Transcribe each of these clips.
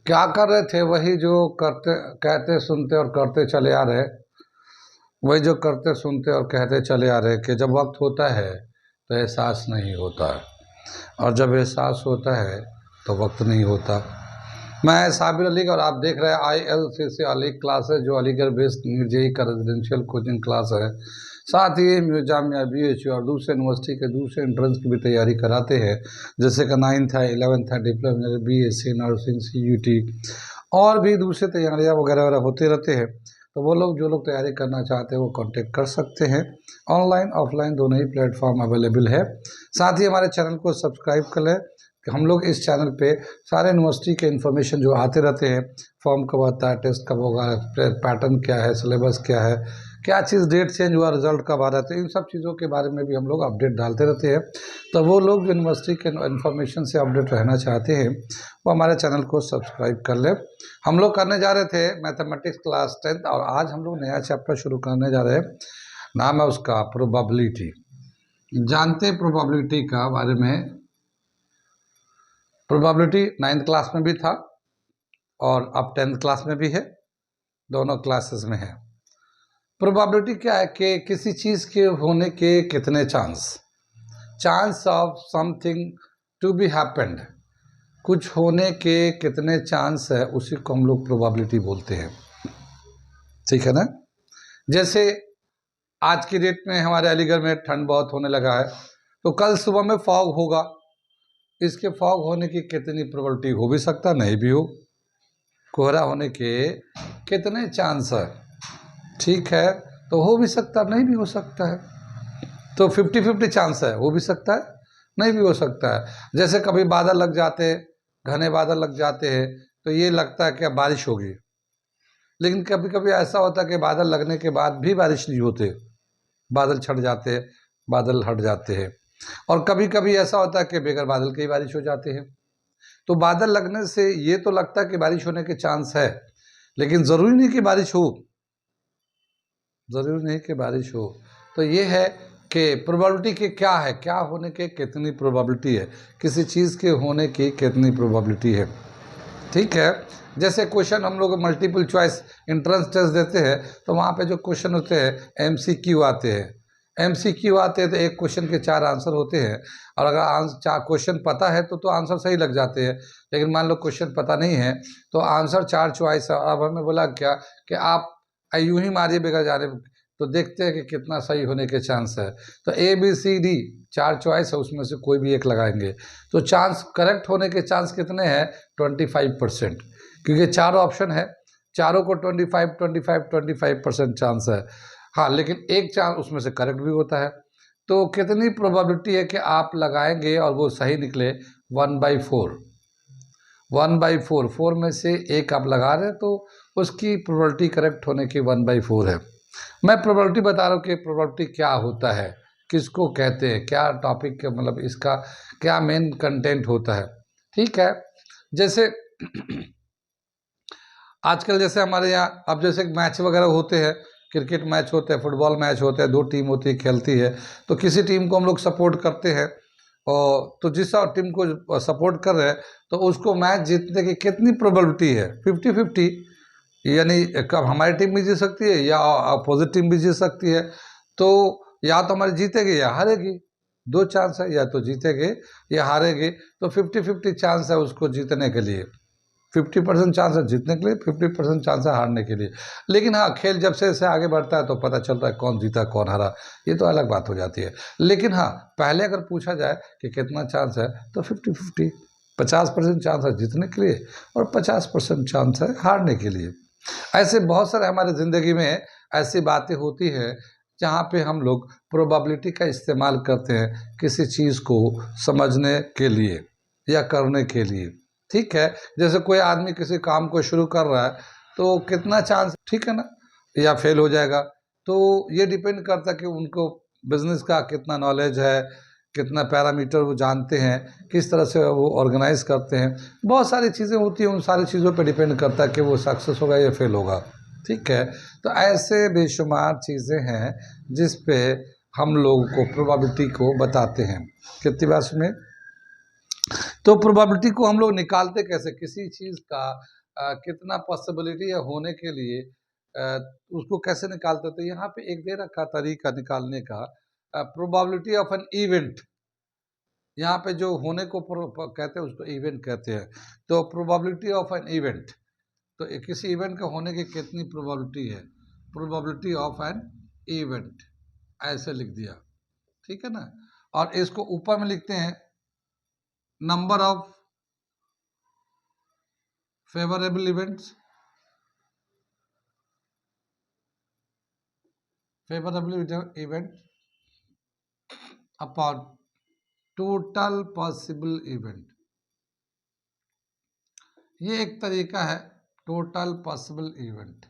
क्या कर रहे थे? वही जो करते कहते सुनते और करते चले आ रहे, वही जो करते सुनते और कहते चले आ रहे कि जब वक्त होता है तो एहसास नहीं होता, और जब एहसास होता है तो वक्त नहीं होता। मैं साबिर अली और आप देख रहे हैं ILCC अली क्लासेस, जो अलीगढ़ बेस्ड नीट जेई का रेजिडेंशियल कोचिंग क्लास है। साथ ही जामिया BHU और दूसरे यूनिवर्सिटी के दूसरे एंट्रेंस की भी तैयारी कराते हैं, जैसे कि 9th है, 11th है, डिप्लोमा, BSc नर्सिंग, CUT और भी दूसरी तैयारियाँ वगैरह वगैरह होते रहते हैं। तो वो लोग जो लोग तैयारी करना चाहते हैं वो कांटेक्ट कर सकते हैं। ऑनलाइन ऑफलाइन दोनों ही प्लेटफॉर्म अवेलेबल है। साथ ही हमारे चैनल को सब्सक्राइब कर लें कि हम लोग इस चैनल पे सारे यूनिवर्सिटी के इन्फॉर्मेशन जो आते रहते हैं, फॉर्म कब आता है, टेस्ट कब होगा, पैटर्न क्या है, सिलेबस क्या है, क्या चीज़ डेट चेंज हुआ, रिजल्ट कब आ रहा है, तो इन सब चीज़ों के बारे में भी हम लोग अपडेट डालते रहते हैं। तो वो लोग जो यूनिवर्सिटी के इन्फॉर्मेशन से अपडेट रहना चाहते हैं वो हमारे चैनल को सब्सक्राइब कर ले। हम लोग करने जा रहे थे मैथमेटिक्स क्लास 10th, और आज हम लोग नया चैप्टर शुरू करने जा रहे हैं। नाम है उसका प्रोबेबिलिटी। जानते हैं प्रोबेबिलिटी का बारे में? प्रोबेबिलिटी 9th क्लास में भी था और अब 10th क्लास में भी है, दोनों क्लासेस में है। प्रोबेबिलिटी क्या है कि किसी चीज़ के होने के कितने chance of something to be happened, कुछ होने के कितने चांस है, उसी को हम लोग प्रोबेबिलिटी बोलते हैं। ठीक है ना? जैसे आज की डेट में हमारे अलीगढ़ में ठंड बहुत होने लगा है, तो कल सुबह में फॉग होगा। इसके फॉग होने की कितनी प्रोबेबिलिटी? हो भी सकता, नहीं भी हो। कोहरा होने के कितने चांस है? ठीक है, तो हो भी सकता, नहीं भी हो सकता है। तो 50-50 चांस है, हो भी सकता है, नहीं भी हो सकता है। जैसे कभी बादल लग जाते हैं, घने बादल लग जाते हैं, तो ये लगता है कि अब बारिश होगी, लेकिन कभी कभी ऐसा होता है कि बादल लगने के बाद भी बारिश नहीं होते, बादल छट जाते हैं, बादल हट जाते हैं। और कभी कभी ऐसा होता है कि बगैर बादल के ही बारिश हो जाते हैं। तो बादल लगने से ये तो लगता है कि बारिश होने के चांस है, लेकिन ज़रूरी नहीं कि बारिश हो, ज़रूरी नहीं कि बारिश हो। तो ये है कि प्रोबेबिलिटी के क्या है, क्या होने के कितनी प्रोबेबिलिटी है, किसी चीज़ के होने की कितनी प्रोबेबिलिटी है। ठीक है, जैसे क्वेश्चन हम लोग मल्टीपल चॉइस एंट्रेंस टेस्ट देते हैं, तो वहाँ पे जो क्वेश्चन होते हैं MCQ आते हैं। MCQ आते हैं तो एक क्वेश्चन के 4 आंसर होते हैं, और अगर क्वेश्चन पता है तो आंसर सही लग जाते हैं। लेकिन मान लो क्वेश्चन पता नहीं है तो आंसर 4 चॉइस है। अब हमें बोला क्या कि आप यूं ही मारिए बगैर जाने, तो देखते हैं कि कितना सही होने के चांस है। तो ABCD 4 चॉइस है, उसमें से कोई भी एक लगाएंगे तो चांस करेक्ट होने के चांस कितने हैं? 25%, क्योंकि 4 ऑप्शन है, चारों को 25-25-25% चांस है। हाँ, लेकिन एक चांस उसमें से करेक्ट भी होता है। तो कितनी प्रोबेबिलिटी है कि आप लगाएंगे और वो सही निकले? 1/4। 1/4, 4 में से एक आप लगा रहे हैं तो उसकी प्रोबेबिलिटी करेक्ट होने की 1/4 है। मैं प्रोबेबिलिटी बता रहा हूँ कि प्रोबेबिलिटी क्या होता है, किसको कहते हैं, क्या टॉपिक के मतलब इसका क्या मेन कंटेंट होता है। ठीक है, जैसे आजकल जैसे हमारे यहाँ अब जैसे मैच वगैरह होते हैं, क्रिकेट मैच होते हैं, फुटबॉल मैच होते हैं, 2 टीम होती है खेलती है, तो किसी टीम को हम लोग सपोर्ट करते हैं, और तो जिस टीम को सपोर्ट कर रहे हैं तो उसको मैच जीतने की कितनी प्रोबेबिलिटी है? 50-50, यानी कब हमारी टीम भी जीत सकती है या अपोजिट टीम भी जीत सकती है। तो या तो हमारी जीतेगी या हारेगी, 2 चांस है, या तो जीतेगी या हारेगी। तो 50-50 चांस है उसको जीतने के लिए, 50% चांस है जीतने के लिए, 50% चांस है हारने के लिए। लेकिन हाँ, खेल जब से आगे बढ़ता है तो पता चलता है कौन जीता कौन हारा, ये तो अलग बात हो जाती है। लेकिन हाँ, पहले अगर पूछा जाए कि कितना चांस है तो 50-50, 50% चांस है जीतने के लिए और 50% चांस है हारने के लिए। ऐसे बहुत सारे हमारे ज़िंदगी में ऐसी बातें होती हैं जहाँ पे हम लोग प्रोबेबिलिटी का इस्तेमाल करते हैं किसी चीज़ को समझने के लिए या करने के लिए। ठीक है, जैसे कोई आदमी किसी काम को शुरू कर रहा है तो कितना चांस, ठीक है ना, या फेल हो जाएगा। तो ये डिपेंड करता है कि उनको बिजनेस का कितना नॉलेज है, कितना पैरामीटर वो जानते हैं, किस तरह से वो ऑर्गेनाइज करते हैं। बहुत सारी चीज़ें होती हैं, उन सारी चीज़ों पे डिपेंड करता है कि वो सक्सेस होगा या फेल होगा। ठीक है, तो ऐसे बेशुमार चीज़ें हैं जिस पे हम लोगों को प्रोबेबिलिटी को बताते हैं। कितनी बार सुने? तो प्रोबेबिलिटी को हम लोग निकालते कैसे? किसी चीज़ का कितना पॉसिबिलिटी है होने के लिए, उसको कैसे निकालते, तो यहाँ पे एक दे रखा तरीका निकालने का, प्रोबेबिलिटी ऑफ एन इवेंट। यहाँ पे जो होने को कहते हैं उसको इवेंट कहते हैं। तो प्रोबेबिलिटी ऑफ एन इवेंट, तो किसी इवेंट के होने की कितनी प्रोबेबिलिटी है, प्रोबेबिलिटी ऑफ एन इवेंट, ऐसे लिख दिया, ठीक है ना। और इसको ऊपर में लिखते हैं number of favourable events, favourable event upon total possible event. ये एक तरीका है टोटल पॉसिबल इवेंट।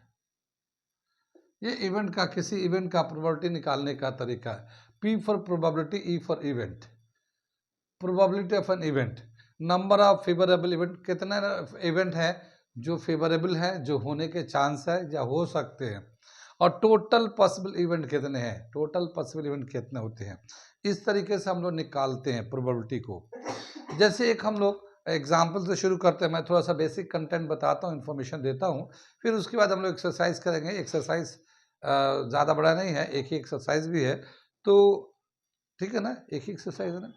ये इवेंट का, किसी इवेंट का प्रोबेबिलिटी निकालने का तरीका है। P for probability, E for event. Probability of an event, number of favourable event, कितने इवेंट है जो फेवरेबल है, जो होने के चांस है या हो सकते हैं, और टोटल पॉसिबल इवेंट कितने हैं, टोटल पॉसिबल इवेंट कितने होते हैं। इस तरीके से हम लोग निकालते हैं प्रोबेबिलिटी को। जैसे एक हम लोग एग्जाम्पल से शुरू करते हैं, मैं थोड़ा सा बेसिक कंटेंट बताता हूँ, इन्फॉर्मेशन देता हूँ, फिर उसके बाद हम लोग एक्सरसाइज करेंगे। एक्सरसाइज ज़्यादा बड़ा नहीं है, एक ही एक्सरसाइज भी है, तो ठीक है ना, एक ही एक्सरसाइज है ना,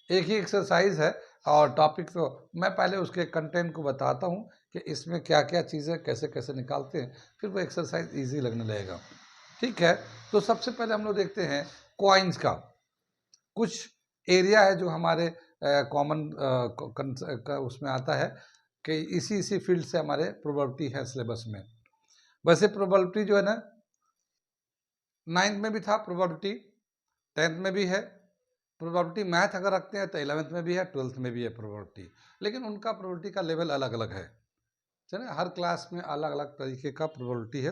एक ही एक्सरसाइज है। और टॉपिक तो मैं पहले उसके कंटेंट को बताता हूँ कि इसमें क्या क्या चीज़ें कैसे कैसे निकालते हैं, फिर वो एक्सरसाइज इजी लगने लगेगा, ठीक है। तो सबसे पहले हम लोग देखते हैं कॉइन्स का। कुछ एरिया है जो हमारे कॉमन उसमें आता है कि इसी फील्ड से हमारे प्रोबेबिलिटी है सिलेबस में। वैसे प्रोबेबिलिटी जो है ना, 9th में भी था प्रोबेबिलिटी, 10th में भी है प्रोबेबिलिटी। मैथ अगर रखते हैं तो 11th में भी है, 12th में भी है प्रोबेबिलिटी, लेकिन उनका प्रोबेबिलिटी का लेवल अलग अलग है, चले, हर क्लास में अलग अलग तरीके का प्रोबेबिलिटी है।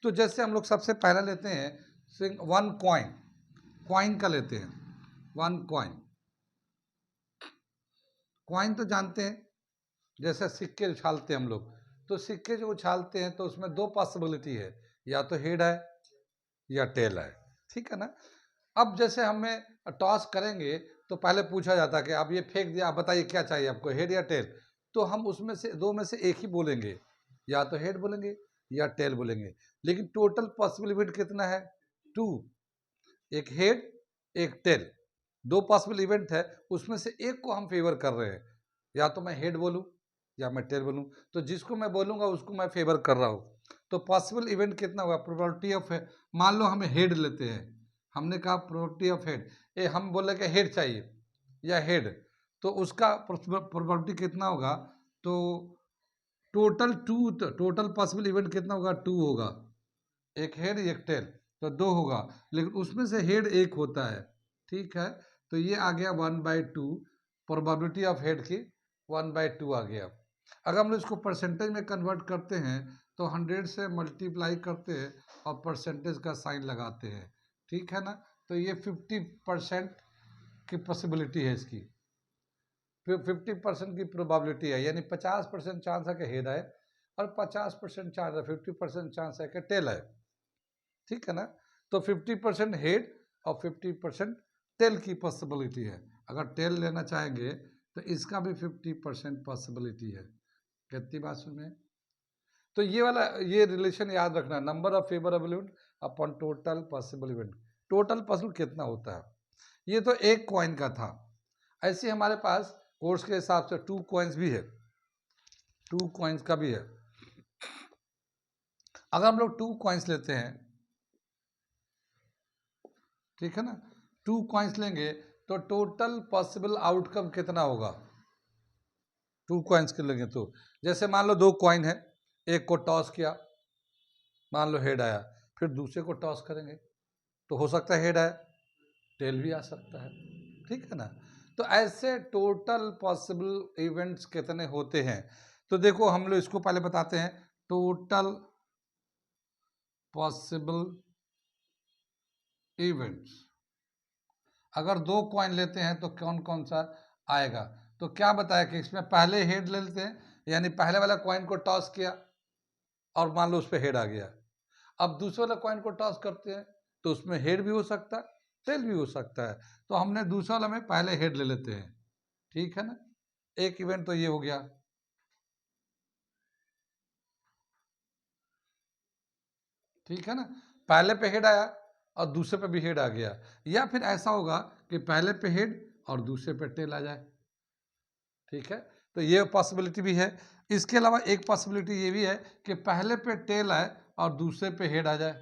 तो जैसे हम लोग सबसे पहले लेते हैं वन कॉइन, कॉइन का लेते हैं, वन कॉइन। कॉइन तो जानते हैं, जैसे सिक्के उछालते हैं हम लोग, तो सिक्के जो उछालते हैं तो उसमें दो पॉसिबिलिटी है, या तो हेड है या टेल है, ठीक है ना। अब जैसे हमें टॉस करेंगे तो पहले पूछा जाता है कि आप ये फेंक दिया, आप बताइए क्या चाहिए आपको, हेड या टेल। तो हम उसमें से दो में से एक ही बोलेंगे, या तो हेड बोलेंगे या टेल बोलेंगे। लेकिन टोटल पॉसिबल इवेंट कितना है, 2, एक हेड एक टेल, दो पॉसिबल इवेंट है, उसमें से एक को हम फेवर कर रहे हैं, या तो मैं हेड बोलूं या मैं टेल बोलूं, तो जिसको मैं बोलूंगा उसको मैं फेवर कर रहा हूं। तो पॉसिबल इवेंट कितना हुआ, प्रोबेबिलिटी ऑफ, मान लो हमें हेड लेते हैं, हमने कहा प्रोबेबिलिटी ऑफ हेड, हम बोले कि हेड चाहिए या हेड, तो उसका प्रोबेबिलिटी कितना होगा, तो टोटल टोटल पॉसिबल इवेंट कितना होगा, 2 होगा, एक हेड एक टेल, तो 2 होगा, लेकिन उसमें से हेड एक होता है, ठीक है। तो ये आ गया 1/2, प्रोबेबिलिटी ऑफ हेड की 1/2 आ गया। अगर हम लोग इसको परसेंटेज में कन्वर्ट करते हैं तो 100 से मल्टीप्लाई करते हैं और परसेंटेज का साइन लगाते हैं, ठीक है ना। तो ये 50% की पॉसिबिलिटी है इसकी, 50% की प्रोबेबिलिटी है, यानी 50% चांस है कि हेड है और 50% चांस है, 50% चांस है कि टेल है, ठीक है ना। तो 50% हेड और 50% टेल की पॉसिबिलिटी है। अगर टेल लेना चाहेंगे तो इसका भी 50% पॉसिबिलिटी है। कितनी बात सुने, तो ये वाला, ये रिलेशन याद रखना, number of favourable event upon total possible event. Total possible कितना होता है, ये तो एक कॉइन का था। ऐसे हमारे पास कोर्स के हिसाब से 2 कॉइन्स भी है, 2 कॉइन्स का भी है। अगर हम लोग 2 कॉइन्स लेते हैं, ठीक है ना, 2 कॉइन्स लेंगे तो टोटल पॉसिबल आउटकम कितना होगा, 2 कॉइन्स के लेंगे तो, जैसे मान लो 2 कॉइन है, एक को टॉस किया, मान लो हेड आया, फिर दूसरे को टॉस करेंगे तो हो सकता है हेड आए, टेल भी आ सकता है, ठीक है ना। तो ऐसे टोटल पॉसिबल इवेंट्स कितने होते हैं, तो देखो हम लोग इसको पहले बताते हैं, टोटल पॉसिबल इवेंट्स। अगर 2 कॉइन लेते हैं तो कौन कौन सा आएगा, तो क्या बताया कि इसमें पहले हेड ले लेते हैं, यानी पहले वाला कॉइन को टॉस किया और मान लो उस पर हेड आ गया, अब दूसरे वाला कॉइन को टॉस करते हैं तो उसमें हेड भी हो सकता है टेल भी हो सकता है, तो हमने दूसरा वाला में पहले हेड ले लेते हैं, ठीक है ना। एक इवेंट तो ये हो गया, ठीक है ना, पहले पे हेड आया और दूसरे पे भी हेड आ गया, या फिर ऐसा होगा कि पहले पे हेड और दूसरे पे टेल आ जाए। ठीक है, तो ये पॉसिबिलिटी भी है। इसके अलावा एक पॉसिबिलिटी ये भी है कि पहले पे टेल आए और दूसरे पे हेड आ जाए,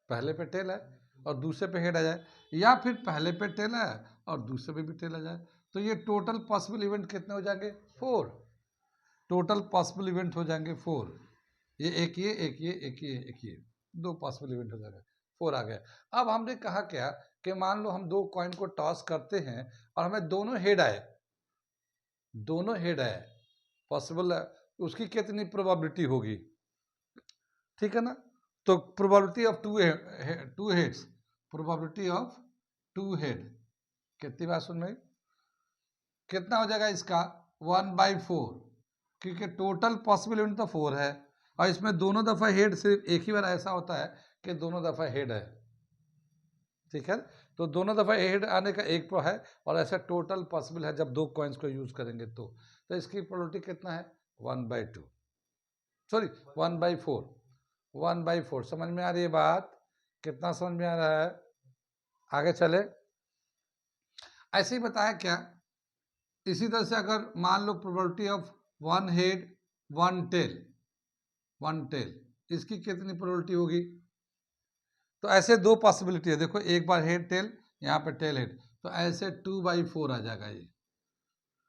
पहले पे टेल आए और दूसरे पे हेड आ जाए, या फिर पहले पे टेल आए और दूसरे पे भी टेल आ जाए। तो ये टोटल पॉसिबल इवेंट कितने हो जाएंगे? 4। टोटल पॉसिबल इवेंट हो जाएंगे 4। ये एक ये एक ये एक ये एक ये 2 पॉसिबल इवेंट हो जाएगा, 4 आ गया। अब हमने कहा क्या कि मान लो हम 2 कॉइन को टॉस करते हैं और हमें दोनों हेड आए, दोनों हेड आए, पॉसिबल है, उसकी कितनी प्रोबेबिलिटी होगी? ठीक है ना, तो probability of two heads, probability of 2 head कितनी बात सुन में कितना हो जाएगा इसका? 1/4, क्योंकि टोटल पॉसिबल इवेंट तो 4 है और इसमें दोनों दफा हेड सिर्फ एक ही बार ऐसा होता है कि दोनों दफा हेड है। ठीक है, तो दोनों दफा हेड आने का एक है और ऐसा टोटल पॉसिबल है जब 2 कॉइन्स को यूज करेंगे तो इसकी प्रोबेबिलिटी कितना है? 1/2, सॉरी 1/4, 1/4। समझ में आ रही है बात? कितना समझ में आ रहा है? आगे चले, ऐसे ही बताया क्या, इसी तरह से अगर मान लो probability of 1 head 1 tail, 1 tail, इसकी कितनी प्रोबेबिलिटी होगी? तो ऐसे 2 पॉसिबिलिटी है, देखो एक बार हेड टेल, यहाँ पे टेल हेड, तो ऐसे 2/4 आ जाएगा ये।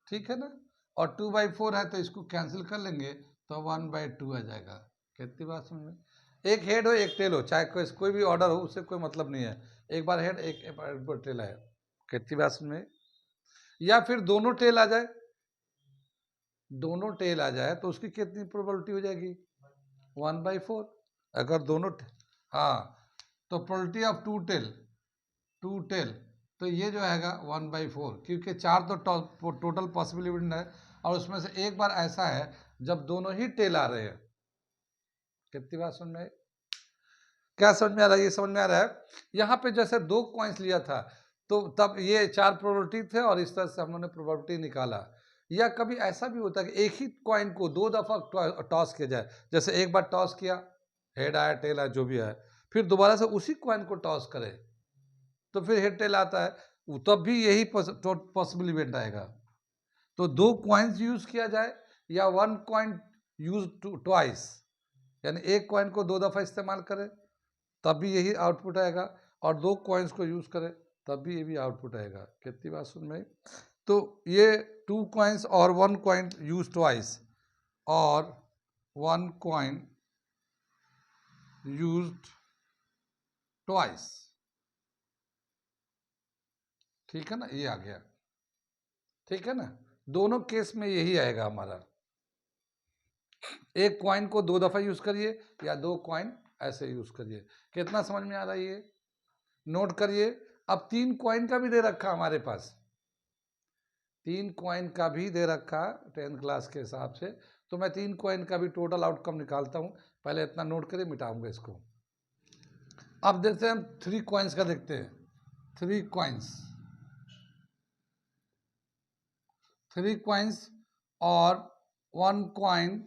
ठीक है ना, और 2/4 है तो इसको कैंसिल कर लेंगे तो 1/2 आ जाएगा। कितनी बात समझ में? एक हेड हो एक टेल हो, चाहे कोई भी ऑर्डर हो, उससे कोई मतलब नहीं है, एक बार हेड एक बार टेल है। कितनी बात समझ में? या फिर दोनों टेल आ जाए, दोनों टेल आ जाए तो उसकी कितनी प्रोबेबिलिटी हो जाएगी? 1/4। अगर दोनों हाँ, तो प्रोबेबिलिटी ऑफ 2 टेल, तो ये जो है 1/4, क्योंकि 4 तो टोटल पॉसिबल इवेंट है और उसमें से एक बार ऐसा है जब दोनों ही टेल आ रहे हैं। कितनी बात समझ में? क्या समझ में आ रहा है? ये समझ में आ रहा है। यहाँ पे जैसे 2 कॉइन्स लिया था तो तब ये 4 प्रोबेबिलिटी थे और इस तरह से हम लोगों ने प्रोबेबिलिटी निकाला। या कभी ऐसा भी होता है कि एक ही कॉइन को 2 दफा टॉस किया जाए, जैसे एक बार टॉस किया, हेड आया टेल आया जो भी आया, फिर दोबारा से उसी कॉइन को टॉस करे तो फिर हेड टेल आता है, तब भी यही पॉसिबल इवेंट आएगा। तो 2 कॉइन्स यूज किया जाए या 1 कॉइन यूज ट्वाइस, यानी एक कॉइन को 2 दफा इस्तेमाल करें तब भी यही आउटपुट आएगा, और 2 कॉइन्स को यूज करें तब भी ये भी आउटपुट आएगा। कितनी बात सुन में? तो ये 2 कॉइन्स और 1 कॉइन यूज ट्वाइस और 1 कॉइन यूज्ड ट्वाइस, ठीक है ना, ये आ गया। ठीक है ना, दोनों केस में यही आएगा हमारा, एक कॉइन को 2 दफा यूज करिए या 2 कॉइन ऐसे यूज करिए। कितना समझ में आ रहा है ये? नोट करिए। अब 3 कॉइन का भी दे रखा हमारे पास, 3 कॉइन का भी दे रखा 10th क्लास के हिसाब से, तो मैं 3 कॉइन का भी टोटल आउटकम निकालता हूं। पहले इतना नोट करिए, मिटाऊंगा इसको। अब देखते हैं हम 3 कॉइन्स का, देखते हैं 3 कॉइन्स, 3 कॉइन्स और 1 कॉइन,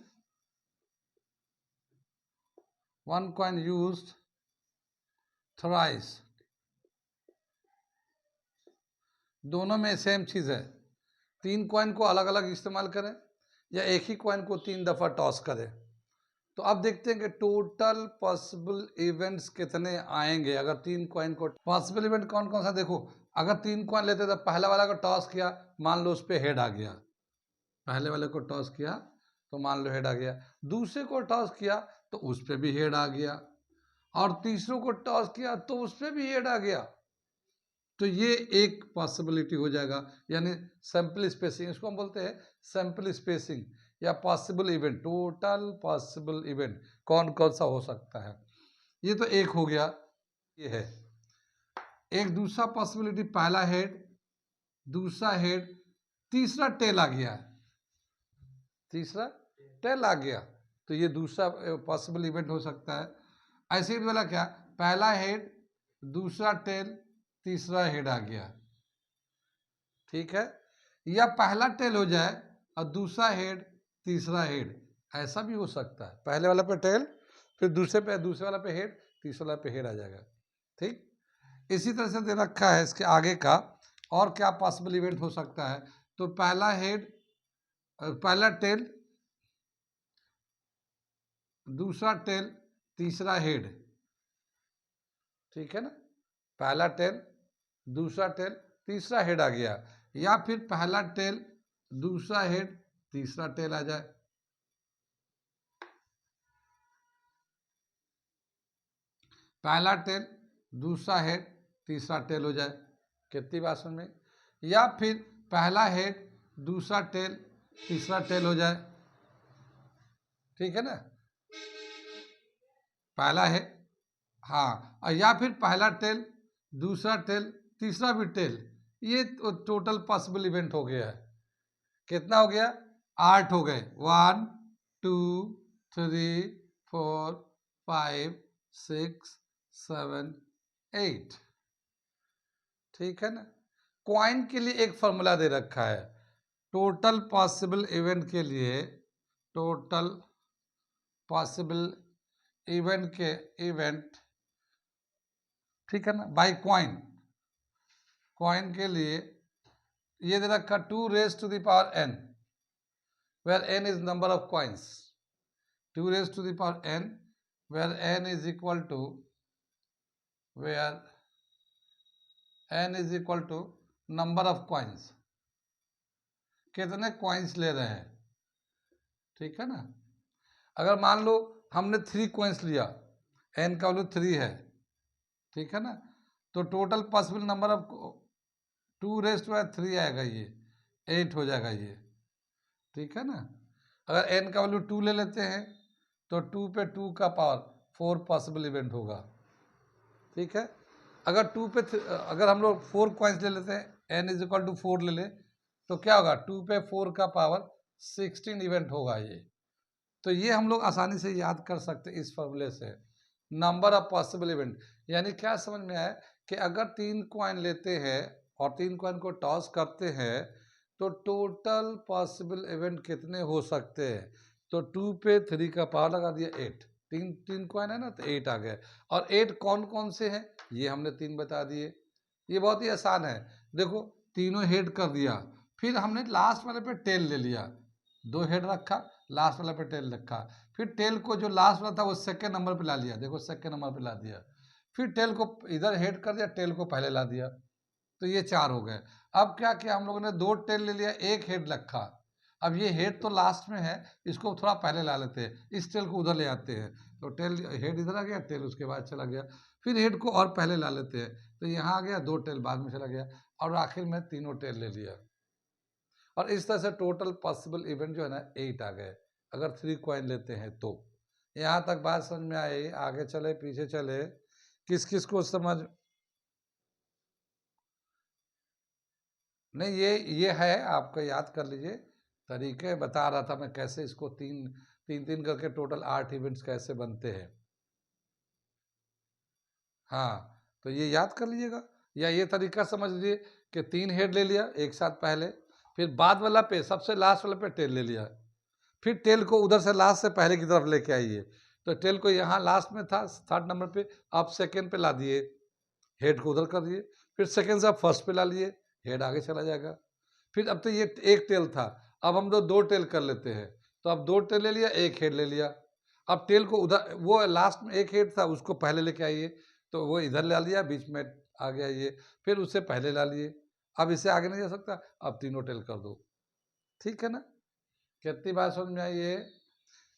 1 कॉइन यूज्ड थ्राइस, दोनों में सेम चीज है। 3 कॉइन को अलग अलग इस्तेमाल करें या एक ही कॉइन को 3 दफा टॉस करें। तो अब देखते हैं कि टोटल पॉसिबल इवेंट्स कितने आएंगे अगर 3 कॉइन को। पॉसिबल इवेंट कौन कौन सा देखो, अगर 3 कॉइन लेते तो पहले वाला को टॉस किया, मान लो उस पर हेड आ गया, पहले वाले को टॉस किया तो मान लो हेड आ गया, दूसरे को टॉस किया तो उस पर भी हेड आ गया, और तीसरों को टॉस किया तो उस पर भी हेड आ गया। तो ये एक पॉसिबिलिटी हो जाएगा, यानी सैंपल स्पेसिंग, इसको हम बोलते हैं सैंपल स्पेसिंग या possible event. Total possible event कौन कौन सा हो सकता है, ये तो एक हो गया, ये है एक। दूसरा पॉसिबिलिटी, पहला हेड, दूसरा हेड, तीसरा टेल आ गया, तीसरा टेल आ गया, तो ये दूसरा पॉसिबल इवेंट हो सकता है। ऐसे ही वाला क्या, पहला हेड, दूसरा टेल, तीसरा हेड आ गया, ठीक है। या पहला टेल हो जाए और दूसरा हेड, तीसरा हेड, ऐसा भी हो सकता है। पहले वाला पे टेल, फिर दूसरे वाला पे हेड, तीसरे वाला पे हेड आ जाएगा। ठीक, इसी तरह से दे रखा है इसके आगे का और क्या पॉसिबल इवेंट हो सकता है। तो पहला हेड, पहला टेल, दूसरा टेल, तीसरा हेड, ठीक है ना। पहला टेल, दूसरा टेल, तीसरा हेड आ गया, या फिर पहला टेल, दूसरा हेड, तीसरा टेल आ जाए। पहला टेल, दूसरा हेड, तीसरा टेल हो जाए। कितनी बात समझ में। या फिर पहला हेड, दूसरा टेल, तीसरा टेल हो जाए, ठीक है ना। पहला है, हाँ, और या फिर पहला टेल, दूसरा टेल, तीसरा भी टेल। ये तो टोटल पॉसिबल इवेंट हो गया है। कितना हो गया, 8 हो गए। 1 2 3 4 5 6 7 8, ठीक है ना। क्वाइन के लिए एक फॉर्मूला दे रखा है, टोटल पॉसिबल इवेंट के लिए, टोटल पॉसिबल इवेंट, ठीक है ना, बाय क्वाइन। क्वाइन के लिए ये दे रखा 2 raised to the power n, where n is number of coins, 2 raised to the power n, where n is equal to, where n is equal to number of coins, कितने coins ले रहे हैं, ठीक है ना। अगर मान लो हमने 3 कॉइन्स लिया, n का वैल्यू 3 है, ठीक है ना, तो total possible number of 2 raised to 3 आएगा, ये 8 हो जाएगा ये, ठीक है ना। अगर n का वैल्यू 2 ले लेते हैं तो 2 पे 2 का पावर 4 पॉसिबल इवेंट होगा, ठीक है। अगर 2 पे अगर हम लोग 4 कॉइन्स ले लेते हैं, n इज इक्वल टू 4 ले ले, तो क्या होगा, 2 पे 4 का पावर 16 इवेंट होगा ये। तो ये हम लोग आसानी से याद कर सकते हैं इस फॉर्मूले से, नंबर ऑफ पॉसिबल इवेंट। यानी क्या समझ में आया कि अगर 3 कॉइन लेते हैं और 3 कॉइन को टॉस करते हैं तो टोटल पॉसिबल इवेंट कितने हो सकते हैं। तो 2 पे 3 का पावर लगा दिया 8, तीन कॉइन है ना, तो 8 आ गए। और 8 कौन कौन से हैं ये हमने 3 बता दिए। ये बहुत ही आसान है, देखो तीनों हेड कर दिया, फिर हमने लास्ट वाले पे टेल ले लिया, 2 हेड रखा, लास्ट वाला पे टेल रखा, फिर टेल को जो लास्ट वाला था वो सेकंड नंबर पे ला लिया, देखो सेकंड नंबर पे ला दिया, फिर टेल को इधर हेड कर दिया, टेल को पहले ला दिया, तो ये 4 हो गए। अब क्या किया हम लोगों ने, 2 टेल ले लिया, 1 हेड रखा। अब ये हेड तो लास्ट में है, इसको थोड़ा पहले ला लेते हैं, इस टेल को उधर ले आते हैं, तो टेल हेड इधर आ गया, टेल उसके बाद चला गया, फिर हेड को और पहले ला लेते हैं, तो यहाँ आ गया, 2 टेल बाद में चला गया, और आखिर में तीनों टेल ले लिया। और इस तरह से टोटल पॉसिबल इवेंट जो है ना 8 आ गए, अगर 3 कॉइन लेते हैं तो। यहाँ तक बात समझ में आई, आगे चले पीछे चले, किस किस को समझ नहीं, ये है, आपको याद कर लीजिए, तरीके बता रहा था मैं कैसे इसको तीन तीन तीन करके टोटल 8 इवेंट्स कैसे बनते हैं। हाँ, तो ये याद कर लीजिएगा, या ये तरीका समझ लीजिए कि 3 हेड ले लिया एक साथ पहले, फिर बाद वाला पे सबसे लास्ट वाले पे टेल ले लिया, फिर टेल को उधर से लास्ट से पहले की तरफ लेके आइए, तो टेल को यहाँ लास्ट में था 3rd नंबर पे, आप सेकेंड पे ला दिए, हेड को उधर कर दिए, फिर सेकेंड से आप फर्स्ट पे ला लिए, हेड आगे चला जाएगा। फिर अब तो ये एक टेल था, अब हम लोग 2 टेल कर लेते हैं, तो अब 2 टेल ले लिया, 1 हेड ले लिया, अब टेल को उधर, वो लास्ट में 1 हेड था उसको पहले लेके आइए, तो वो इधर ला लिया, बीच में आ गया ये, फिर उससे पहले ला लिए, अब इससे आगे नहीं जा सकता, अब तीनों टेल कर दो, ठीक है ना। कितनी बात समझ में आई है।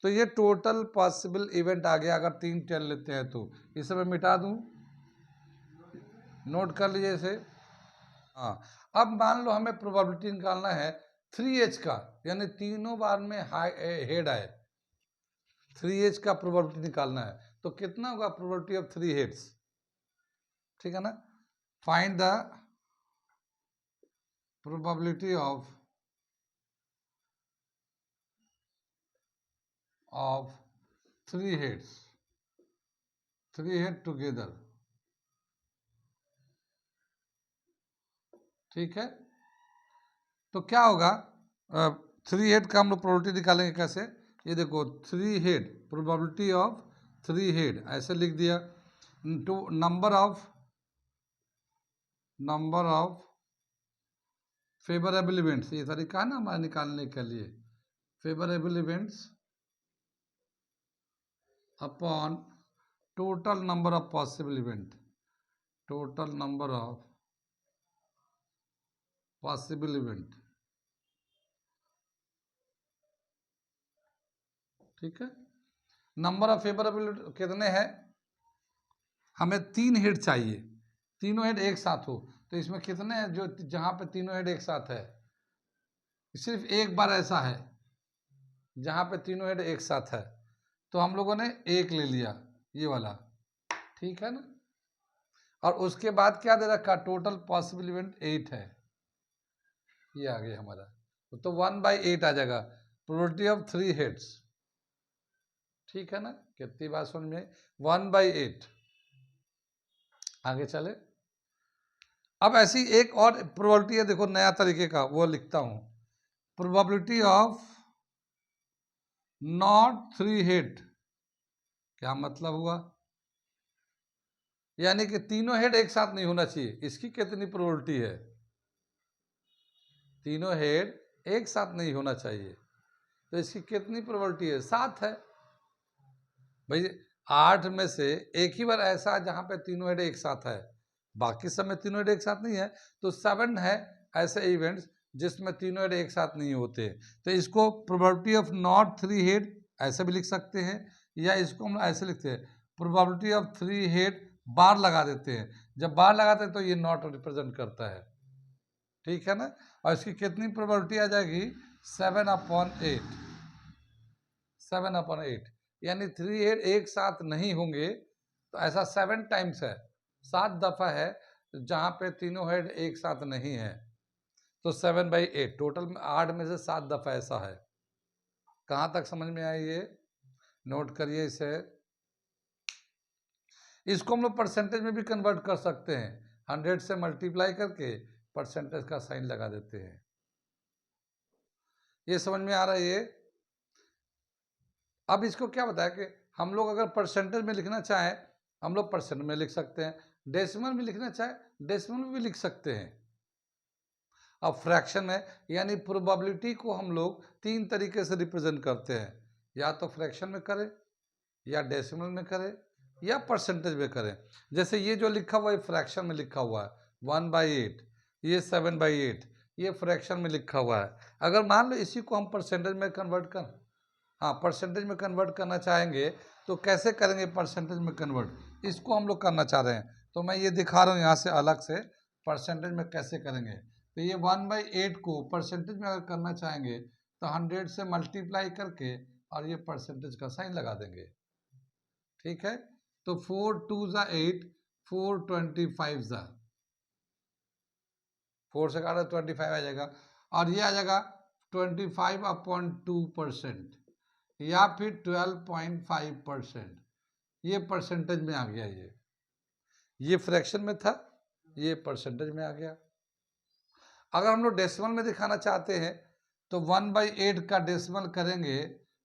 तो ये टोटल पॉसिबल इवेंट आ गया अगर 3 टेल लेते हैं तो। इसे मैं मिटा दूं, नोट कर लीजिए इसे। हाँ, अब मान लो हमें प्रोबेबिलिटी निकालना है 3H का, यानी तीनों बार में हेड आए, 3H का प्रोबेबिलिटी निकालना है, तो कितना होगा प्रोबेबिलिटी ऑफ 3 हेड्स, ठीक है ना। Find the probability of 3 heads, 3 head together, ठीक है। तो क्या होगा, 3 हेड का हम लोग प्रोबेबिलिटी निकालेंगे कैसे, ये देखो 3 हेड, प्रोबेबिलिटी ऑफ 3 हेड ऐसे लिख दिया, to number of favourable events, ये तरीका है ना हमारे निकालने के लिए, favourable events upon total number of possible event, total number of possible event. ठीक है, नंबर ऑफ फेवरेबल कितने हैं, हमें 3 हेड चाहिए, तीनों हेड एक साथ हो, तो इसमें कितने हैं जो जहां पे तीनों हेड एक साथ है, सिर्फ एक बार ऐसा है जहां पे तीनों हेड एक साथ है, तो हम लोगों ने एक ले लिया ये वाला, ठीक है ना। और उसके बाद क्या दे रखा, टोटल पॉसिबल इवेंट 8 है, ये आ गया हमारा, तो 1/8 आ जाएगा, प्रोबेबिलिटी ऑफ 3 हेड्स, ठीक है ना, कितनी बात समझ में, 1/8। आगे चले, अब ऐसी एक और प्रोबेबिलिटी है, देखो नया तरीके का, वो लिखता हूं, प्रोबेबिलिटी ऑफ नॉट 3 हेड, क्या मतलब हुआ, यानी कि तीनों हेड एक साथ नहीं होना चाहिए, इसकी कितनी प्रोबेबिलिटी है, तीनों हेड एक साथ नहीं होना चाहिए, तो इसकी कितनी प्रोबेबिलिटी है, 7 है भाई, 8 में से एक ही बार ऐसा है जहां पे तीनों हेड एक साथ है, बाकी सब में तीनों हेड एक साथ नहीं है, तो 7 है ऐसे इवेंट्स जिसमें तीनों हेड एक साथ नहीं होते, तो इसको प्रोबेबिलिटी ऑफ नॉट 3 हेड ऐसे भी लिख सकते हैं, या इसको हम ऐसे लिखते हैं, प्रोबेबिलिटी ऑफ 3 हेड बार लगा देते हैं, जब बार लगाते हैं तो ये नॉट रिप्रेजेंट करता है, ठीक है ना, और इसकी कितनी प्रोबेबिलिटी आ जाएगी, 7/8, 7/8, यानी 3 हेड एक साथ नहीं होंगे, तो ऐसा 7 टाइम्स है, 7 दफा है जहां पे तीनों हेड एक साथ नहीं है, तो 7/8, टोटल में 8 में से 7 दफा ऐसा है। कहां तक समझ में आई ये, नोट करिए इसे, इसको हम लोग परसेंटेज में भी कन्वर्ट कर सकते हैं, 100 से मल्टीप्लाई करके परसेंटेज का साइन लगा देते हैं, ये समझ में आ रहा है ये। अब इसको क्या बताया कि हम लोग अगर परसेंटेज में लिखना चाहें, हम लोग परसेंट में लिख सकते हैं, डेसिमल में लिखना चाहें डेसिमल में भी लिख सकते हैं। अब फ्रैक्शन में, यानी प्रोबेबिलिटी को हम लोग 3 तरीके से रिप्रेजेंट करते हैं, या तो फ्रैक्शन में करें, या डेसिमल में करें, या परसेंटेज में करें। जैसे ये जो लिखा हुआ है फ्रैक्शन में लिखा हुआ है 1/8, ये 7/8, ये फ्रैक्शन में लिखा हुआ है। अगर मान लो इसी को हम परसेंटेज में कन्वर्ट कर, हाँ परसेंटेज में कन्वर्ट करना चाहेंगे, तो कैसे करेंगे परसेंटेज में कन्वर्ट, इसको हम लोग करना चाह रहे हैं, तो मैं ये दिखा रहा हूँ यहाँ से अलग से परसेंटेज में कैसे करेंगे। तो ये 1/8 को परसेंटेज में अगर करना चाहेंगे तो 100 से मल्टीप्लाई करके और ये परसेंटेज का साइन लगा देंगे, ठीक है। तो 4 2 8, 4 25 4 से काटा 25 आ जाएगा, और ये आ जाएगा 25/2%, या फिर 12.5%, ये परसेंटेज में आ गया, ये फ्रैक्शन में था, ये परसेंटेज में आ गया। अगर हम लोग डेसिमल में दिखाना चाहते हैं तो 1/8 का डेसिमल करेंगे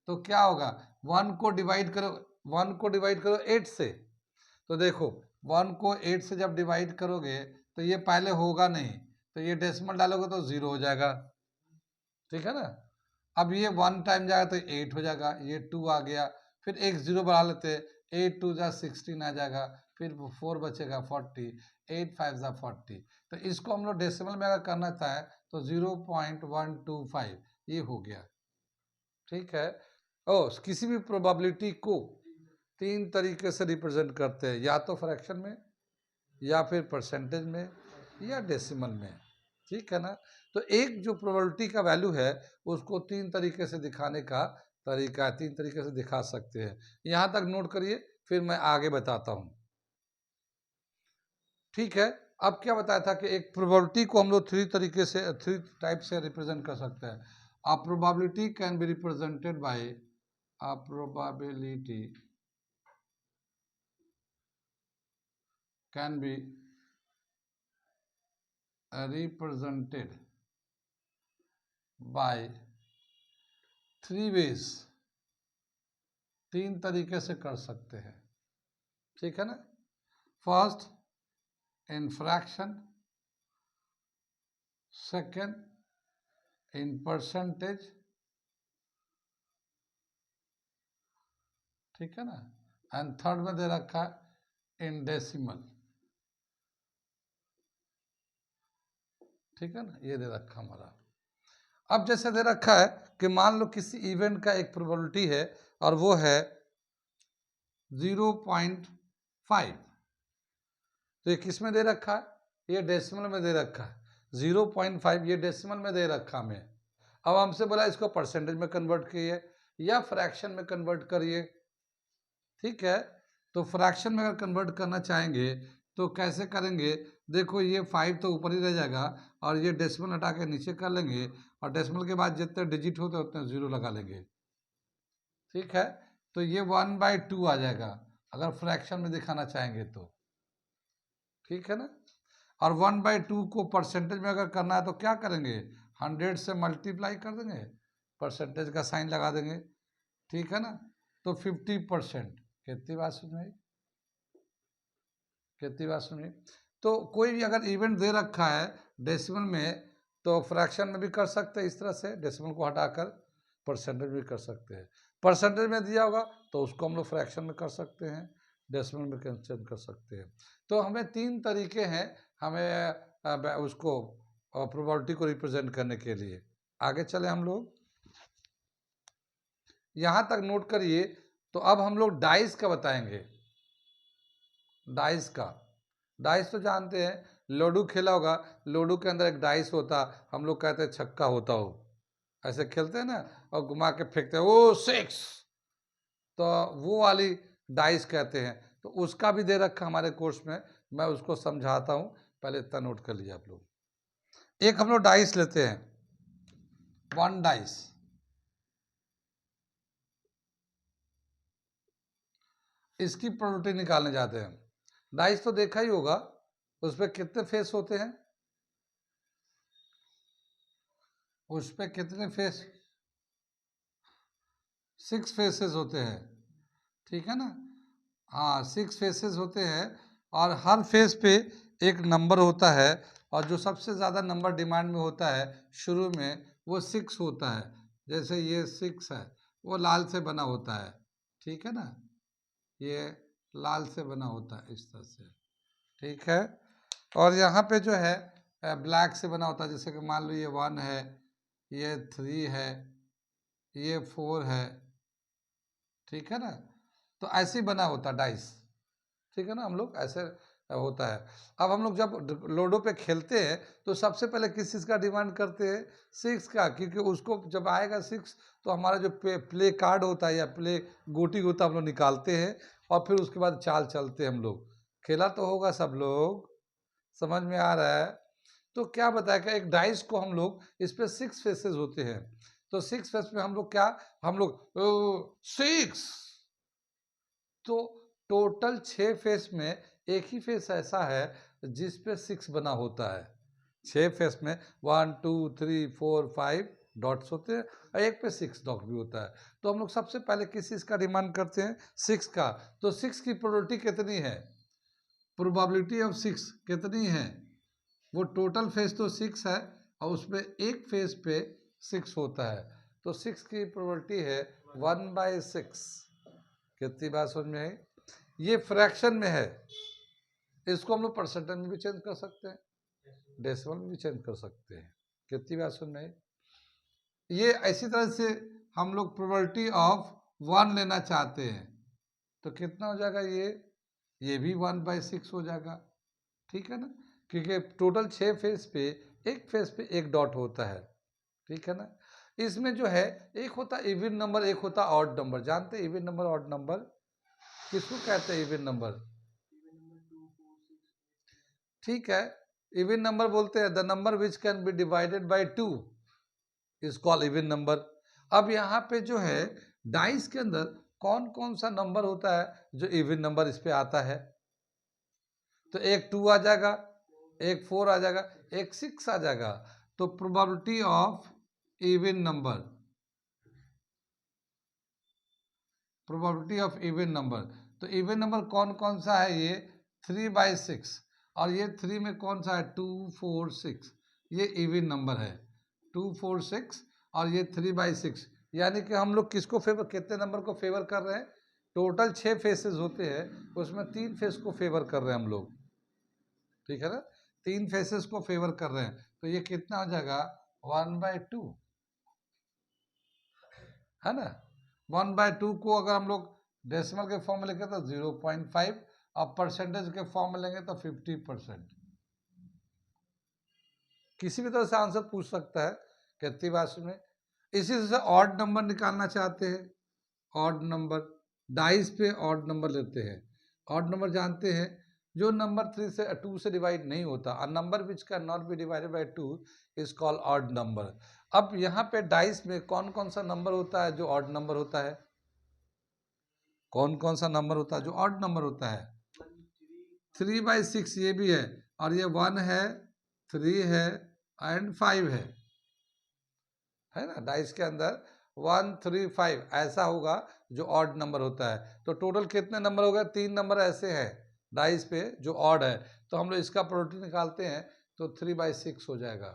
तो क्या होगा, 1 को डिवाइड करो, 1 को डिवाइड करो 8 से, तो देखो 1 को 8 से जब डिवाइड करोगे तो ये पहले होगा नहीं, तो ये डेसिमल डालोगे तो 0 हो जाएगा, ठीक है ना। अब ये 1 टाइम जाएगा तो 8 हो जाएगा, ये 2 आ गया, फिर एक 0 बढ़ा लेते, 8 2 16 आ जाएगा, फिर 4 बचेगा 40, 8 5 40, तो इसको हम लोग डेसिमल में अगर करना चाहें तो 0.125 ये हो गया, ठीक है। ओ किसी भी प्रोबेबिलिटी को 3 तरीके से रिप्रेजेंट करते हैं, या तो फ्रैक्शन में, या फिर परसेंटेज में, या डेसिमल में, ठीक है ना। तो एक जो प्रोबेबिलिटी का वैल्यू है उसको 3 तरीके से दिखाने का तरीका है, 3 तरीके से दिखा सकते हैं, यहाँ तक नोट करिए, फिर मैं आगे बताता हूँ, ठीक है। अब क्या बताया था कि एक प्रोबेबिलिटी को हम लोग 3 तरीके से, 3 टाइप से रिप्रेजेंट कर सकते हैं। A probability can be represented by, a probability can be represented by 3 ways, तीन तरीके से कर सकते हैं, ठीक है ना। First in fraction, second in percentage, ठीक है ना, एंड थर्ड में दे रखा है इन डेसिमल, ठीक है ना, ये दे रखा हमारा। अब जैसे दे रखा है कि मान लो किसी इवेंट का एक प्रोबेबिलिटी है और वो है 0.5, तो ये किस में दे रखा है, ये डेसिमल में दे रखा है। 0.5 ये डेसिमल में दे रखा हमें। अब हमसे बोला इसको परसेंटेज में कन्वर्ट कीजिए या फ्रैक्शन में कन्वर्ट करिए, ठीक है। तो फ्रैक्शन में अगर कन्वर्ट करना चाहेंगे तो कैसे करेंगे, देखो ये 5 तो ऊपर ही रह जाएगा और ये डेसिमल हटा के नीचे कर लेंगे और डेसिमल के बाद जितने डिजिट होते हैं उतने जीरो लगा लेंगे, ठीक है। तो ये 1/2 आ जाएगा अगर फ्रैक्शन में दिखाना चाहेंगे तो, ठीक है ना। और 1/2 को परसेंटेज में अगर करना है तो क्या करेंगे, 100 से मल्टीप्लाई कर देंगे, परसेंटेज का साइन लगा देंगे, ठीक है ना। तो 50%, कितनी बात सुन रही, कितनी बात सुनिए। तो कोई भी अगर इवेंट दे रखा है डेसिमल में तो फ्रैक्शन में भी कर सकते हैं, इस तरह से डेसिमल को हटाकर परसेंटेज भी कर सकते हैं। परसेंटेज में दिया होगा तो उसको हम लोग फ्रैक्शन में कर सकते हैं, डेसिमल में चेंज कर सकते हैं। तो हमें तीन तरीके हैं हमें उसको प्रोबेबिलिटी को रिप्रेजेंट करने के लिए। आगे चले हम लोग, यहाँ तक नोट करिए। तो अब हम लोग डाइस का बताएंगे। डाइस का, डाइस तो जानते हैं, लूडो खेला होगा, लूडो के अंदर एक डाइस होता, हम लोग कहते हैं छक्का होता हो, ऐसे खेलते हैं ना और घुमा के फेंकते हैं वो 6, तो वो वाली डाइस कहते हैं। तो उसका भी दे रखा हमारे कोर्स में, मैं उसको समझाता हूँ, पहले इतना नोट कर लीजिए आप लोग। एक हम लोग डाइस लेते हैं, 1 डाइस, इसकी प्रोबेबिलिटी निकालने जाते हैं। डाइस तो देखा ही होगा, उस पर कितने फेस होते हैं, उस पर कितने फेस, 6 फेसेस होते हैं, ठीक है ना। हाँ 6 फेसेस होते हैं और हर फेस पे एक नंबर होता है और जो सबसे ज़्यादा नंबर डिमांड में होता है शुरू में वो 6 होता है। जैसे ये 6 है, वो लाल से बना होता है, ठीक है ना, ये लाल से बना होता है इस तरह से, ठीक है। और यहाँ पे जो है ब्लैक से बना होता है, जैसे कि मान लो ये 1 है, ये 3 है, ये 4 है, ठीक है ना। तो ऐसे ही बना होता डाइस, ठीक है ना, हम लोग ऐसे होता है। अब हम लोग जब लूडो पे खेलते हैं तो सबसे पहले किस चीज़ का डिमांड करते हैं, 6 का, क्योंकि उसको जब आएगा 6 तो हमारा जो प्ले कार्ड होता है या प्ले गोटी होता है हम लोग निकालते हैं और फिर उसके बाद चाल चलते हैं हम लोग। खेला तो होगा सब लोग, समझ में आ रहा है। तो क्या बताया कि एक डाइस को हम लोग, इस पे 6 फेसेस होते हैं, तो 6 फेस में हम लोग क्या, हम लोग 6, तो टोटल 6 फेस में एक ही फेस ऐसा है जिस पे 6 बना होता है। 6 फेस में 1 2 3 4 5 डॉट्स होते हैं और एक पे 6 डॉट भी होता है। तो हम लोग सबसे पहले किस चीज़ का डिमांड करते हैं, 6 का। तो 6 की प्रोबेबिलिटी कितनी है, प्रोबेबिलिटी ऑफ 6 कितनी है, वो टोटल फेस तो 6 है और उसमें एक फेस पे 6 होता है, तो 6 की प्रोबेबिलिटी है 1/6। कितनी बात समझ में आई। ये फ्रैक्शन में है, इसको हम लोग परसेंटेज में भी चेंज कर सकते हैं, डेसिमल में भी चेंज कर सकते हैं। कितनी बात समझ में आई। ये ऐसी तरह से हम लोग प्रोबेबिलिटी ऑफ 1 लेना चाहते हैं तो कितना हो जाएगा, ये भी 1/6 हो जाएगा, ठीक है ना, क्योंकि टोटल 6 फेस पे एक फेस पे एक डॉट होता है, ठीक है ना। इसमें जो है एक होता इवन नंबर, एक होता ऑड नंबर। जानते हैं इवन नंबर ऑड नंबर किसको कहते हैं, इवन नंबर, ठीक है। इवन नंबर बोलते हैं the number which can be divided by 2 is called even number. अब यहाँ पे जो है डाइस के अंदर कौन कौन सा नंबर होता है जो इवन नंबर इस पे आता है, तो एक 2 आ जाएगा, एक 4 आ जाएगा, एक 6 आ जाएगा। तो probability of even number probability of even number. तो इवन नंबर कौन कौन सा है, ये 3/6, और ये 3 में कौन सा है 2 4 6, ये इवन नंबर है 2 4 6, और ये 3/6। यानी कि हम लोग किसको फेवर, कितने नंबर को फेवर कर रहे हैं, टोटल 6 फेसेस होते हैं, उसमें 3 फेस को फेवर कर रहे हैं हम लोग, ठीक है ना, 3 फेसेस को फेवर कर रहे हैं। तो ये कितना हो जाएगा 1/2, है ना। 1/2 को अगर हम लोग डेसिमल के फॉर्म में लिखे तो 0.5, अब परसेंटेज के फॉर्म में लेंगे तो 50%। किसी भी तरह से आंसर पूछ सकता है कितनी भाषा में। इसी से ऑड नंबर निकालना चाहते हैं, ऑड नंबर डाइस पे ऑड नंबर लेते हैं। ऑड नंबर जानते हैं, जो नंबर 2 से डिवाइड नहीं होता, a number which can not be divided by 2 is called odd number. अब यहाँ पे डाइस में कौन कौन सा नंबर होता है जो ऑड नंबर होता है, कौन कौन सा नंबर होता है जो ऑड नंबर होता है, 3/6 ये भी है, और ये 1 है, 3 है एंड 5 है ना। डाइस के अंदर 1 3 5 ऐसा होगा जो ऑड नंबर होता है। तो टोटल कितने नंबर हो गए, 3 नंबर ऐसे हैं डाइस पे जो ऑड है, तो हम लोग इसका प्रोबेबिलिटी निकालते हैं तो 3/6 हो जाएगा,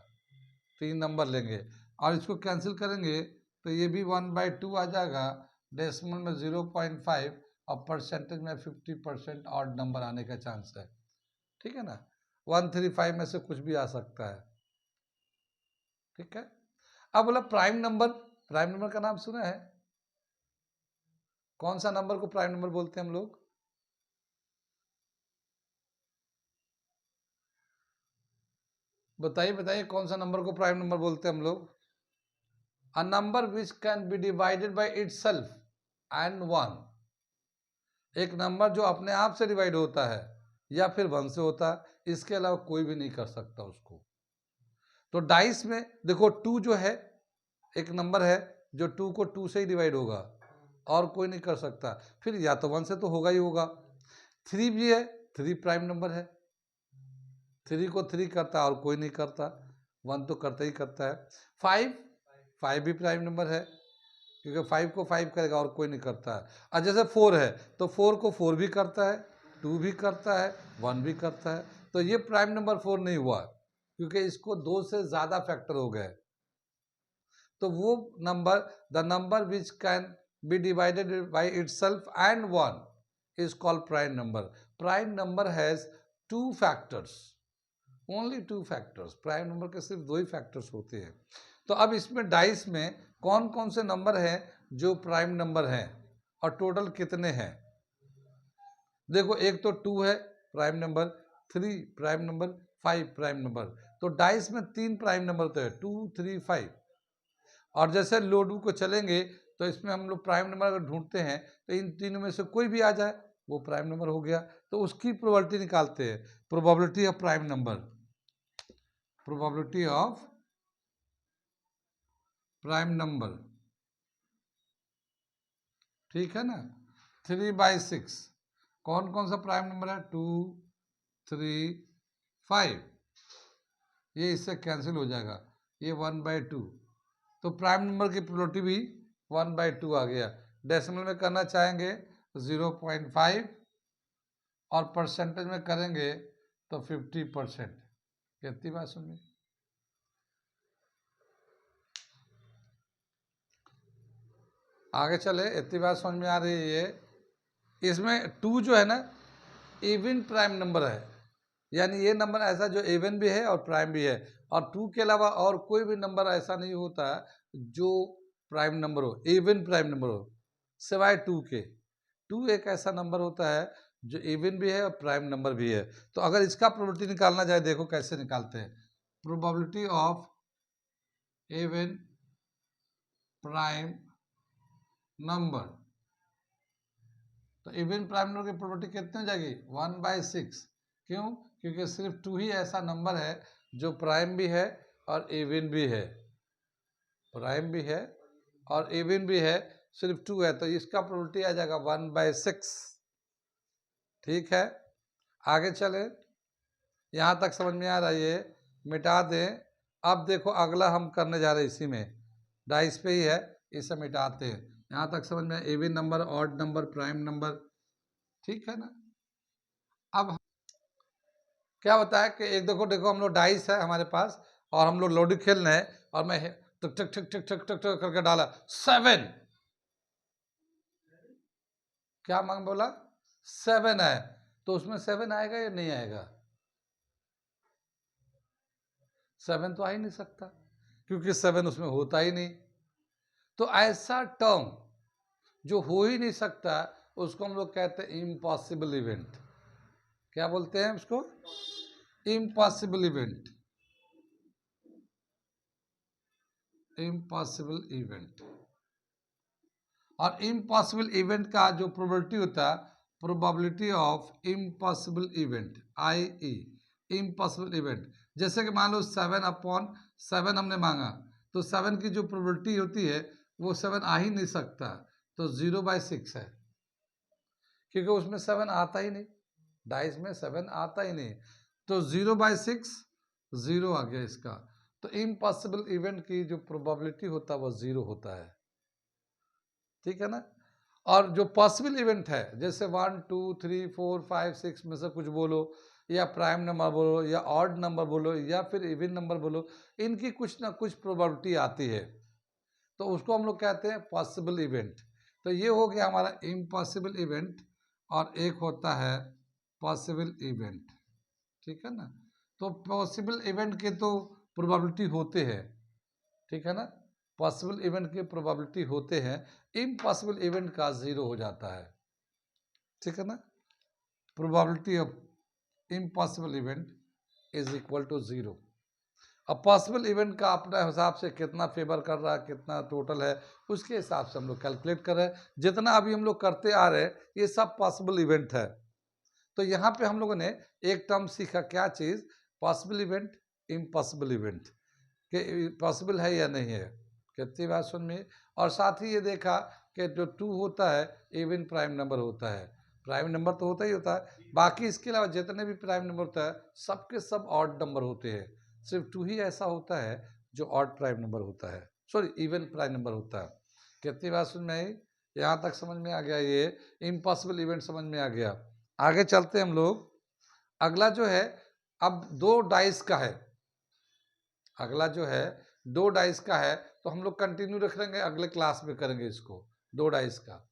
3 नंबर लेंगे और इसको कैंसिल करेंगे तो ये भी 1/2 आ जाएगा, डेसिमल में 0.5 और परसेंटेज में 50% ऑड नंबर आने का चांस है, ठीक है ना। 135 में से कुछ भी आ सकता है, ठीक है। अब बोला प्राइम नंबर, प्राइम नंबर का नाम सुना है, कौन सा नंबर को प्राइम नंबर बोलते हैं हम लोग, बताइए बताइए कौन सा नंबर को प्राइम नंबर बोलते हैं हम लोग। A number which can be divided by itself and 1, एक नंबर जो अपने आप से डिवाइड होता है या फिर 1 से होता है, इसके अलावा कोई भी नहीं कर सकता उसको। तो डाइस में देखो 2 जो है एक नंबर है जो 2 को 2 से ही डिवाइड होगा और कोई नहीं कर सकता, फिर या तो 1 से तो होगा ही होगा। 3 भी है, 3 प्राइम नंबर है, 3 को 3 करता है और कोई नहीं करता, 1 तो करता ही करता है। 5 भी प्राइम नंबर है क्योंकि 5 को 5 करेगा और कोई नहीं करता है। और जैसे 4 है तो 4 को 4 भी करता है, 2 भी करता है, 1 भी करता है, तो ये प्राइम नंबर 4 नहीं हुआ क्योंकि इसको 2 से ज़्यादा फैक्टर हो गए। तो वो number, the number which can be divided by itself and 1 is called prime number. Prime number has 2 factors, only 2 factors, prime number के सिर्फ 2 ही फैक्टर्स होते हैं। तो अब इसमें डाइस में कौन कौन से नंबर हैं जो प्राइम नंबर हैं और टोटल कितने हैं, देखो एक तो 2 है prime number, 3 prime number, 5 prime number. तो डाइस में 3 प्राइम नंबर तो है 2 3 5, और जैसे लोडू को चलेंगे तो इसमें हम लोग प्राइम नंबर अगर ढूंढते हैं तो इन तीनों में से कोई भी आ जाए वो प्राइम नंबर हो गया, तो उसकी प्रोबेबिलिटी निकालते हैं, probability of prime number, probability of prime number, ठीक है ना। 3/6 कौन कौन सा प्राइम नंबर है, 2 3 5, ये इससे कैंसिल हो जाएगा, ये 1/2, तो प्राइम नंबर की प्रोबेबिलिटी भी 1/2 आ गया। डेसिमल में करना चाहेंगे 0.5 और परसेंटेज में करेंगे तो 50%। कितनी बात सुनिए, आगे चले, इतनी बात समझ में आ रही है। इसमें 2 जो है ना इवन प्राइम नंबर है, यानी ये नंबर ऐसा जो इवन भी है और प्राइम भी है, और 2 के अलावा और कोई भी नंबर ऐसा नहीं होता जो प्राइम नंबर हो, इवन प्राइम नंबर हो, सिवाय 2 के। 2 एक ऐसा नंबर होता है जो इवन भी है और प्राइम नंबर भी है। तो अगर इसका प्रोबेबिलिटी निकालना जाए, देखो कैसे निकालते हैं, probability of even prime number, तो इवन प्राइम नंबर की प्रोबेबिलिटी कितनी हो जाएगी 1/6, क्यों, क्योंकि सिर्फ 2 ही ऐसा नंबर है जो प्राइम भी है और इवन भी है, प्राइम भी है और इवन भी है, सिर्फ 2 है, तो इसका प्रोबेबिलिटी आ जाएगा 1/6, ठीक है। आगे चले, यहाँ तक समझ में आ रहा है, ये मिटा दें। अब देखो अगला हम करने जा रहे हैं, इसी में डाइस पे ही है, इसे मिटाते हैं। यहाँ तक समझ में, even number, odd number, prime number, ठीक है ना। अब क्या होता है कि एक देखो देखो हम लोग डाइस है हमारे पास और हम लोग लूडो खेल रहे हैं और मैं टक टक टक टक टक टक टक करके डाला 7, क्या मांग बोला 7 है, तो उसमें 7 आएगा या नहीं आएगा? 7 तो आ ही नहीं सकता क्योंकि 7 उसमें होता ही नहीं। तो ऐसा टर्म जो हो ही नहीं सकता उसको हम लोग कहते हैं इम्पॉसिबल इवेंट। क्या बोलते हैं उसको? Impossible event. Impossible event. और इम्पॉसिबल इवेंट का जो प्रोबेबिलिटी होता है, probability of impossible event, I impossible event, जैसे कि मान लो 7/7 हमने मांगा, तो 7 की जो प्रोबेबिलिटी होती है वो 7 आ ही नहीं सकता, तो 0/6 है, क्योंकि उसमें 7 आता ही नहीं, डाइस में 7 आता ही नहीं, तो 0/6 0 आ गया इसका। तो इम्पॉसिबल इवेंट की जो प्रोबेबिलिटी होता है वो 0 होता है, ठीक है ना। और जो पॉसिबल इवेंट है जैसे 1 2 3 4 5 6 में से कुछ बोलो, या प्राइम नंबर बोलो, या ऑड नंबर बोलो, या फिर इवन नंबर बोलो, इनकी कुछ ना कुछ प्रोबेबिलिटी आती है, तो उसको हम लोग कहते हैं पॉसिबल इवेंट। तो ये हो गया हमारा इम्पॉसिबल इवेंट, और एक होता है पॉसिबल इवेंट, ठीक है ना। तो पॉसिबल इवेंट के तो प्रोबेबिलिटी होते हैं, ठीक है ना, पॉसिबल इवेंट के प्रोबेबिलिटी होते हैं, इम्पॉसिबल इवेंट का 0 हो जाता है, ठीक है ना। Probability of impossible event is equal to 0। अब पॉसिबल इवेंट का अपने हिसाब से कितना फेवर कर रहा है, कितना टोटल है, उसके हिसाब से हम लोग कैलकुलेट कर रहे हैं। जितना अभी हम लोग करते आ रहे हैं ये सब पॉसिबल इवेंट है। तो यहाँ पे हम लोगों ने एक टर्म सीखा, क्या चीज़? पॉसिबल इवेंट, इम्पॉसिबल इवेंट, कि पॉसिबल है या नहीं है, कितनी बात सुन में। और साथ ही ये देखा कि जो 2 होता है इवन प्राइम नंबर होता है, प्राइम नंबर तो होता ही होता है, बाकी इसके अलावा जितने भी प्राइम नंबर होता है सबके सब ऑड नंबर होते हैं, सिर्फ 2 ही ऐसा होता है जो ऑड प्राइम नंबर होता है, सॉरी इवन प्राइम नंबर होता है। कितनी बात सुन में आई? यहाँ तक समझ में आ गया, ये इम्पॉसिबल इवेंट समझ में आ गया। आगे चलते हम लोग। अगला जो है, अब 2 डाइस का है, अगला जो है 2 डाइस का है, तो हम लोग कंटिन्यू रख लेंगे, अगले क्लास में करेंगे इसको, 2 डाइस का।